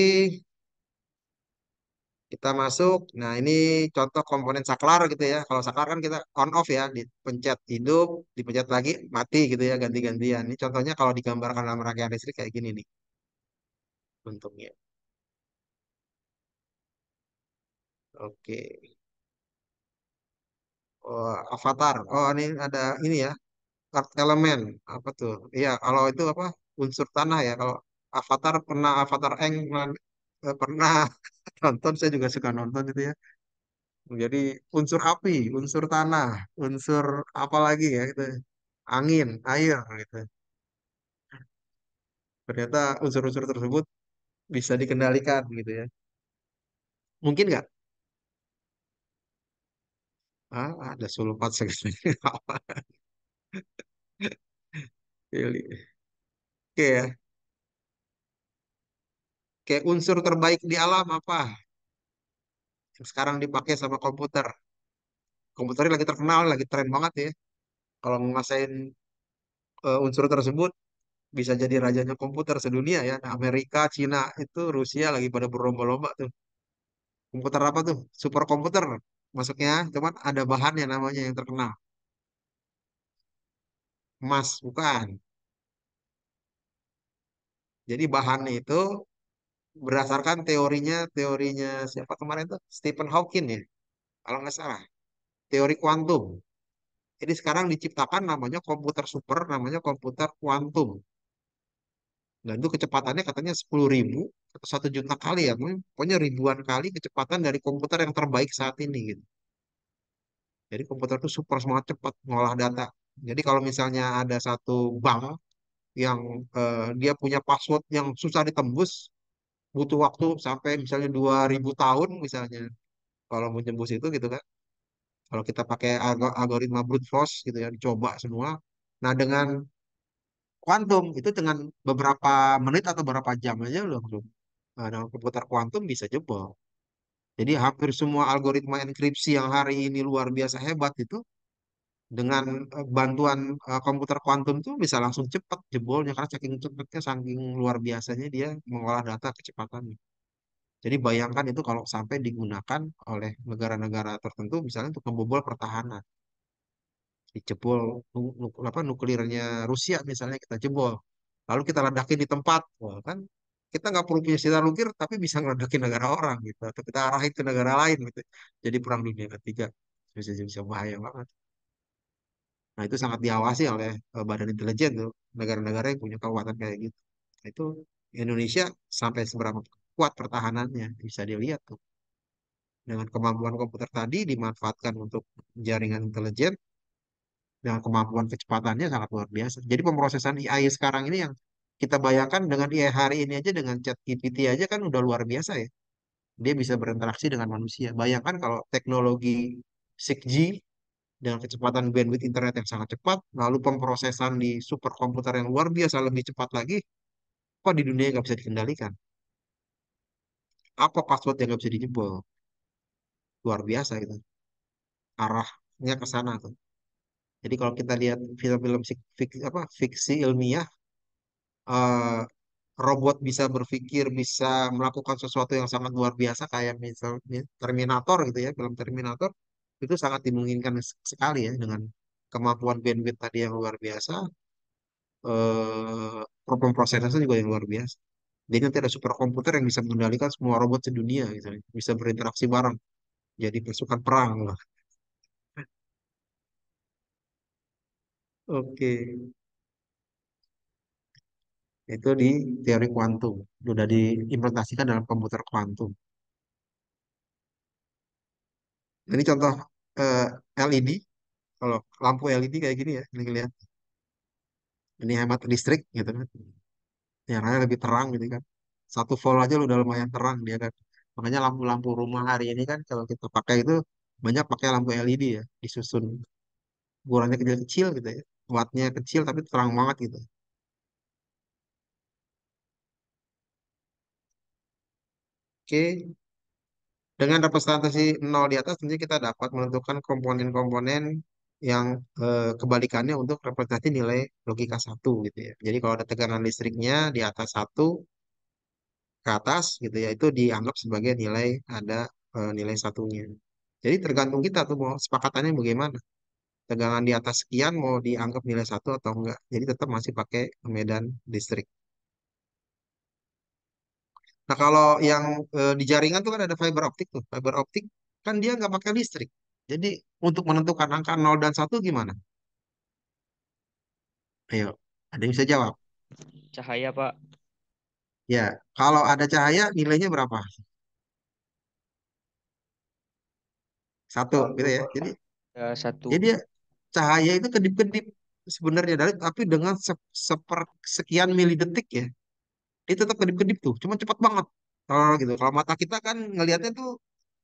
kita masuk. Nah, ini contoh komponen saklar gitu ya. Kalau saklar kan kita on off ya, dipencet hidup, dipencet lagi mati gitu ya, ganti-gantian. Ini contohnya kalau digambarkan dalam rangkaian listrik kayak gini nih bentuknya. Oke. Oh, avatar. Oh, ini ada ini ya, earth elemen. Apa tuh? Iya, kalau itu apa? Unsur tanah ya. Kalau avatar pernah avatar Eng pernah nonton, saya juga suka nonton itu ya. Jadi unsur api, unsur tanah, unsur apa lagi ya gitu. Angin, air gitu. Ternyata unsur-unsur tersebut bisa dikendalikan gitu ya. Mungkin nggak? Ah, ada sulfat segala apa? Oke ya. Kayak unsur terbaik di alam apa? Yang sekarang dipakai sama komputer. Komputernya lagi terkenal, lagi tren banget ya. Kalau menguasain unsur tersebut bisa jadi rajanya komputer sedunia ya. Nah, Amerika, Cina itu Rusia lagi pada berlomba-lomba tuh. Komputer apa tuh? Superkomputer masuknya. Cuman ada bahannya namanya yang terkenal. Emas, bukan. Jadi bahannya itu berdasarkan teorinya siapa kemarin tuh? Stephen Hawking ya. Kalau nggak salah. Teori kuantum. Jadi sekarang diciptakan namanya komputer super, namanya komputer kuantum. Dan itu kecepatannya katanya 10.000 atau 1 juta kali ya. Pokoknya ribuan kali kecepatan dari komputer yang terbaik saat ini gitu. Jadi komputer itu super semangat cepat ngolah data. Jadi kalau misalnya ada satu bank yang dia punya password yang susah ditembus, butuh waktu sampai misalnya 2.000 tahun misalnya kalau mau tembus itu gitu kan. Kalau kita pakai algoritma brute force gitu ya, dicoba semua. Nah dengan kuantum itu dengan beberapa menit atau beberapa jam aja loh, dengan komputer kuantum bisa jebol. Jadi hampir semua algoritma enkripsi yang hari ini luar biasa hebat itu dengan bantuan komputer kuantum itu bisa langsung cepat jebolnya karena saking cepatnya, saking luar biasanya dia mengolah data kecepatannya. Jadi bayangkan itu kalau sampai digunakan oleh negara-negara tertentu misalnya untuk membobol pertahanan. dijebol nuklirnya Rusia misalnya kita jebol, lalu kita ledakin di tempat, wah kan kita nggak perlu punya senjata nuklir tapi bisa ngeledakin negara orang gitu, atau kita arahin ke negara lain gitu, jadi perang dunia ketiga bisa bahaya banget. Nah itu sangat diawasi oleh badan intelijen tuh, negara-negara yang punya kekuatan kayak gitu. Nah, itu Indonesia sampai seberapa kuat pertahanannya bisa dilihat tuh, dengan kemampuan komputer tadi dimanfaatkan untuk jaringan intelijen dengan kemampuan kecepatannya sangat luar biasa. Jadi pemrosesan AI sekarang ini yang kita bayangkan dengan AI hari ini aja dengan chat GPT aja kan udah luar biasa ya. Dia bisa berinteraksi dengan manusia. Bayangkan kalau teknologi 6G dengan kecepatan bandwidth internet yang sangat cepat, lalu pemrosesan di superkomputer yang luar biasa lebih cepat lagi, kok di dunia nggak bisa dikendalikan? Apa password yang nggak bisa dijebol? Luar biasa itu. Arahnya ke sana tuh. Jadi kalau kita lihat film-film fiksi ilmiah, eh, robot bisa berpikir, bisa melakukan sesuatu yang sangat luar biasa kayak misalnya Terminator gitu ya, film Terminator itu sangat dimungkinkan sekali ya dengan kemampuan bandwidth tadi yang luar biasa, problem prosessornya juga yang luar biasa. Jadi nanti ada superkomputer yang bisa mengendalikan semua robot sedunia misalnya, bisa berinteraksi bareng, jadi pasukan perang lah. Oke, itu di teori kuantum, sudah diimplementasikan dalam komputer kuantum. Ini contoh eh, LED. Kalau lampu LED kayak gini ya, ini lihat. Ini hemat listrik gitu kan. Nyaranya lebih terang gitu kan. 1 volt aja udah lumayan terang dia kan. Makanya lampu-lampu rumah hari ini kan kalau kita pakai itu banyak pakai lampu LED ya, disusun ukurannya kecil-kecil gitu ya. Wattnya kecil tapi terang banget gitu. Oke, dengan representasi nol di atas tentunya kita dapat menentukan komponen-komponen yang kebalikannya untuk representasi nilai logika satu gitu ya. Jadi kalau ada tegangan listriknya di atas satu ke atas gitu ya, itu dianggap sebagai nilai ada nilai satunya. Jadi tergantung kita tuh mau sepakatannya bagaimana. Tegangan di atas sekian mau dianggap nilai satu atau enggak. Jadi tetap masih pakai medan listrik. Nah kalau yang di jaringan tuh kan ada fiber optik tuh. Fiber optik kan dia nggak pakai listrik. Jadi untuk menentukan angka nol dan satu gimana? Ayo, ada yang bisa jawab? Cahaya, Pak. Ya, kalau ada cahaya nilainya berapa? Satu gitu ya. Jadi Satu. jadi dia cahaya itu kedip-kedip sebenarnya dari tapi dengan sekian milidetik ya. Dia tetap kedip-kedip tuh, cuma cepat banget. Oh gitu. Kalau mata kita kan ngelihatnya tuh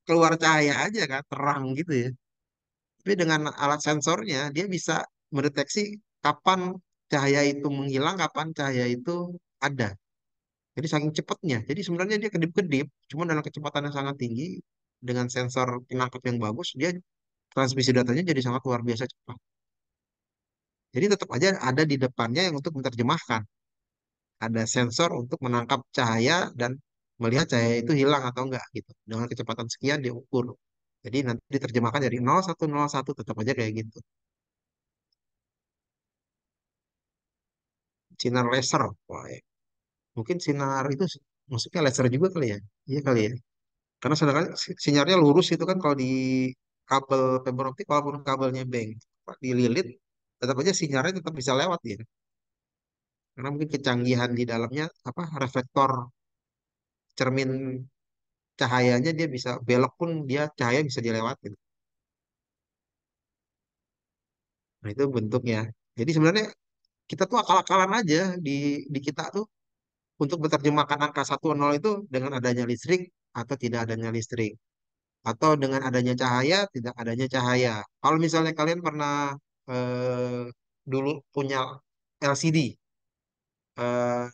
keluar cahaya aja kan, terang gitu ya. Tapi dengan alat sensornya dia bisa mendeteksi kapan cahaya itu menghilang, kapan cahaya itu ada. Jadi saking cepatnya. Jadi sebenarnya dia kedip-kedip, cuma dalam kecepatan yang sangat tinggi dengan sensor penangkap yang bagus, dia transmisi datanya jadi sangat luar biasa cepat. Jadi tetap aja ada di depannya yang untuk menerjemahkan. Ada sensor untuk menangkap cahaya dan melihat cahaya itu hilang atau enggak gitu. Dengan kecepatan sekian diukur. Jadi nanti diterjemahkan dari 0101 tetap aja kayak gitu. Sinar laser. Wah, ya. Mungkin sinar itu maksudnya laser juga kali ya. Iya kali ya. Karena sedangkan sinyalnya lurus itu kan kalau di kabel fiber optik walaupun kabelnya dililit tetap aja sinyalnya tetap bisa lewat ya. Karena mungkin kecanggihan di dalamnya apa reflektor cermin cahayanya dia bisa belok pun dia cahaya bisa dilewatin. Nah, itu bentuknya. Jadi sebenarnya kita tuh akal-akalan aja di kita tuh untuk menerjemahkan angka 1 nol itu dengan adanya listrik atau tidak adanya listrik. Atau dengan adanya cahaya, tidak adanya cahaya. Kalau misalnya kalian pernah dulu punya LCD, eh,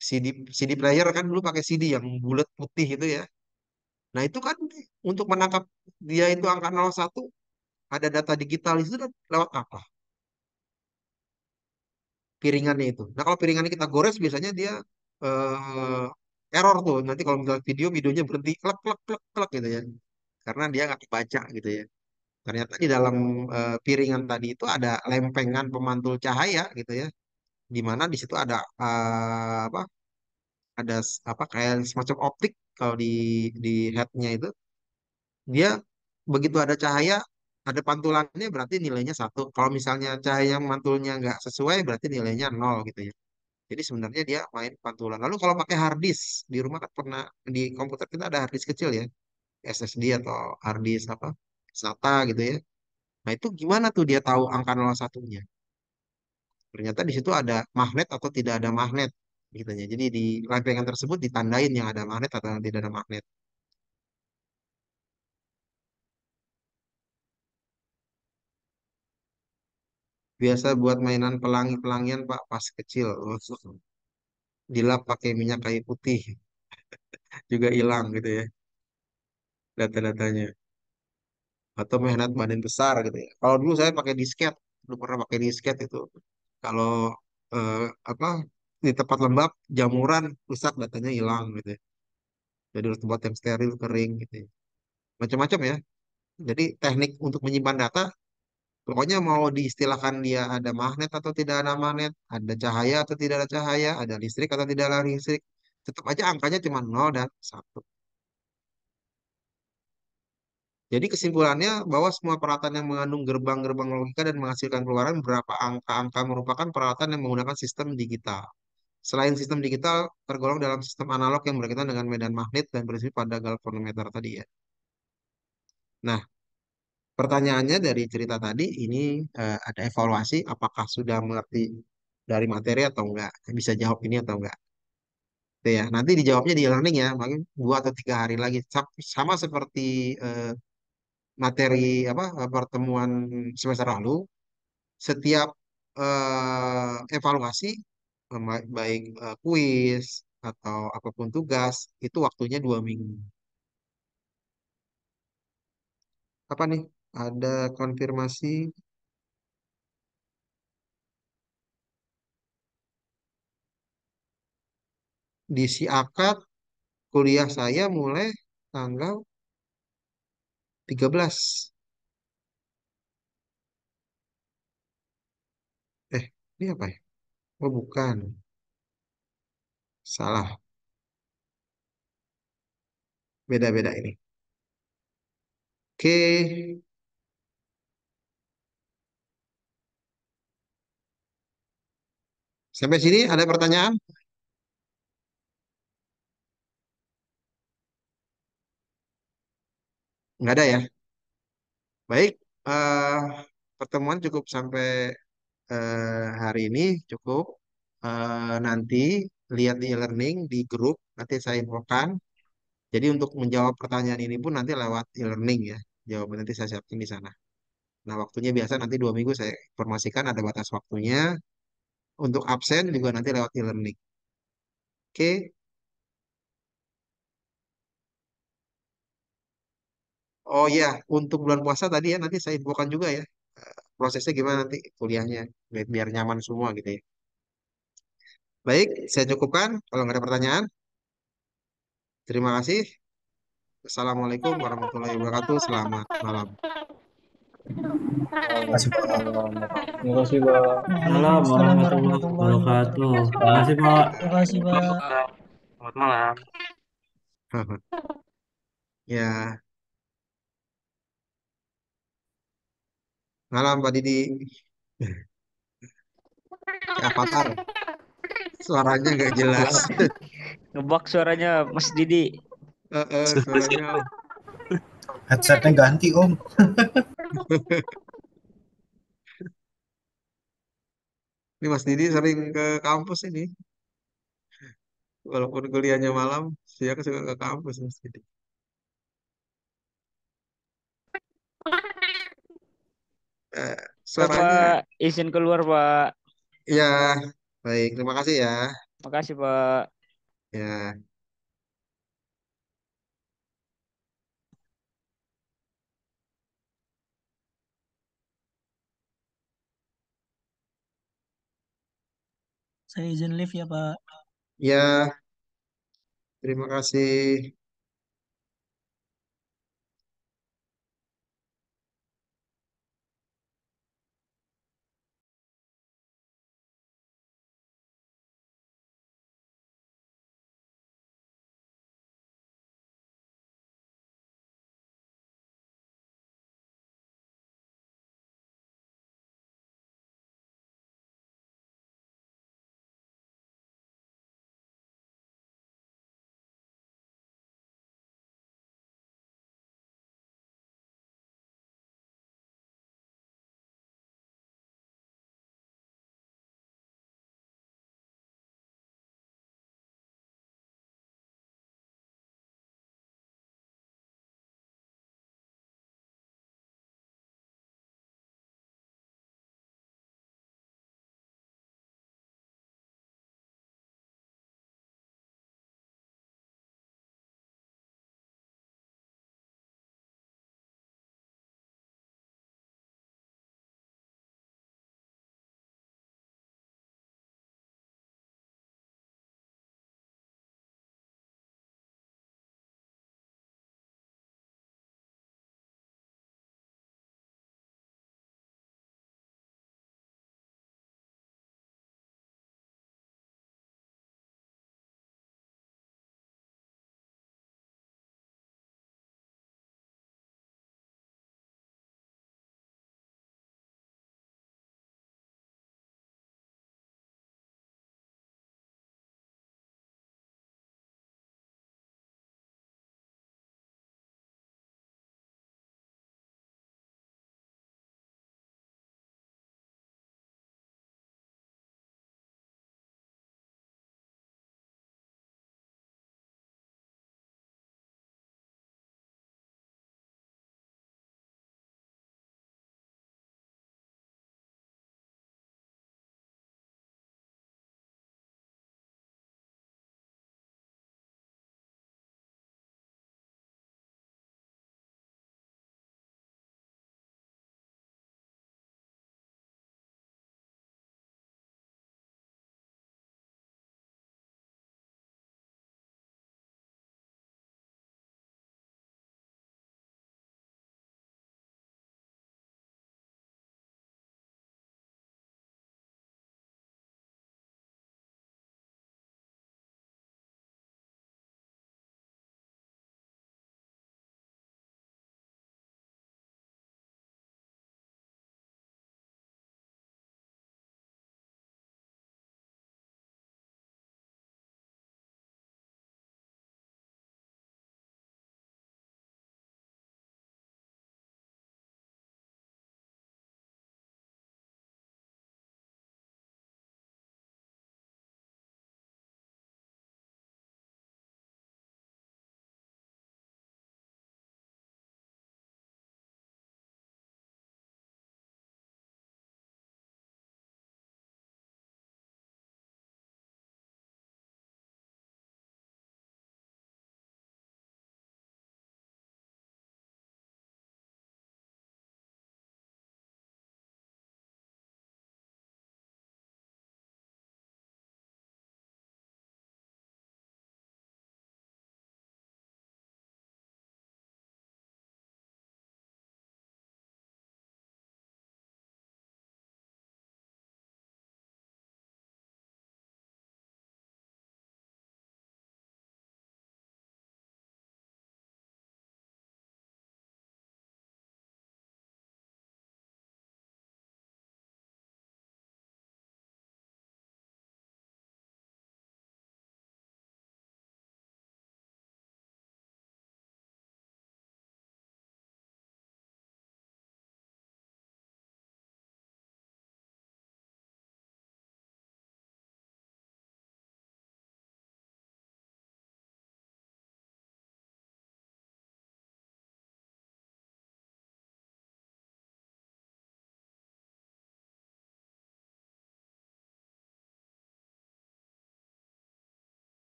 CD player kan dulu pakai CD yang bulat putih itu ya. Nah itu kan untuk menangkap dia itu angka 01 ada data digital itu lewat apa? Piringannya itu. Nah, kalau piringannya kita gores biasanya dia error tuh. Nanti kalau misalnya videonya berhenti klek klek klek klek gitu ya. Karena dia nggak kebaca gitu ya. Ternyata di dalam piringan tadi itu ada lempengan pemantul cahaya gitu ya, di mana di situ ada apa? Ada apa kayak semacam optik kalau di headnya itu dia begitu ada cahaya ada pantulannya berarti nilainya satu. Kalau misalnya cahaya mantulnya nggak sesuai berarti nilainya nol gitu ya. Jadi sebenarnya dia main pantulan. Lalu kalau pakai hard disk di rumah kan pernah di komputer kita ada hard disk kecil ya, SSD atau hard disk apa SATA gitu ya. Nah itu gimana tuh dia tahu angka 01-nya? Ternyata di situ ada magnet atau tidak ada magnet gitu ya. Jadi di lempengan tersebut ditandain yang ada magnet atau yang tidak ada magnet. Biasa buat mainan pelangi-pelangian Pak pas kecil. Dilap pakai minyak kayu putih juga hilang gitu ya data-datanya. Atau magnet badan besar gitu ya. Kalau dulu saya pakai disket, dulu pernah pakai disket itu. Kalau eh, apa di tempat lembab jamuran rusak datanya hilang gitu ya. Jadi harus tempat yang steril kering gitu ya. Macam-macam ya. Jadi teknik untuk menyimpan data pokoknya mau diistilahkan dia ada magnet atau tidak ada magnet, ada cahaya atau tidak ada cahaya, ada listrik atau tidak ada listrik, tetap aja angkanya cuma nol dan satu. Jadi kesimpulannya bahwa semua peralatan yang mengandung gerbang-gerbang logika dan menghasilkan keluaran berapa angka-angka merupakan peralatan yang menggunakan sistem digital. Selain sistem digital, tergolong dalam sistem analog yang berkaitan dengan medan magnet dan prinsip pada galvanometer tadi ya. Nah, pertanyaannya dari cerita tadi ini ada evaluasi apakah sudah mengerti dari materi atau enggak, bisa jawab ini atau enggak. Itu ya, nanti dijawabnya di e-learning ya, mungkin 2 atau 3 hari lagi. Sama seperti eh, materi apa pertemuan semester lalu, setiap evaluasi baik kuis atau apapun tugas itu waktunya 2 minggu. Apa nih? Ada konfirmasi di si akad kuliah saya mulai tanggal 13. Ini apa ya? Oh, bukan. Salah. Beda-beda ini. Oke. Sampai sini ada pertanyaan? Nggak ada ya? Baik. eh Pertemuan cukup sampai hari ini. Cukup. Nanti lihat di e-learning, di grup. Nanti saya infokan. Jadi untuk menjawab pertanyaan ini pun nanti lewat e-learning ya. Jawaban nanti saya siapin di sana. Nah, waktunya biasa nanti 2 minggu saya informasikan ada batas waktunya. Untuk absen juga nanti lewat e-learning. Oke. Oh iya, untuk bulan puasa tadi ya nanti saya infokan juga ya. Prosesnya gimana nanti kuliahnya biar nyaman semua gitu ya. Baik, saya cukupkan. Kalau nggak ada pertanyaan, terima kasih. Assalamualaikum warahmatullahi wabarakatuh. Selamat malam. Makasih Pak. Terima kasih, Pak. Salam Waalaikumsalam warahmatullahi warahmatullahi wabarakatuh. wabarakatuh. Terima kasih, Pak. Terima kasih, Pak. Selamat malam. Ya, malam Pak Didi. Kayak Avatar, suaranya nggak jelas. Ngebak suaranya Mas Didi. Suaranya. Headsetnya ganti Om. Ini Mas Didi sering ke kampus ini. Walaupun kuliahnya malam, saya suka ke kampus Mas Didi. Suaranya. Bapak izin keluar, Pak. Ya, baik. Terima kasih ya. Makasih, Pak. Ya. Saya izin live ya, Pak. Ya, terima kasih.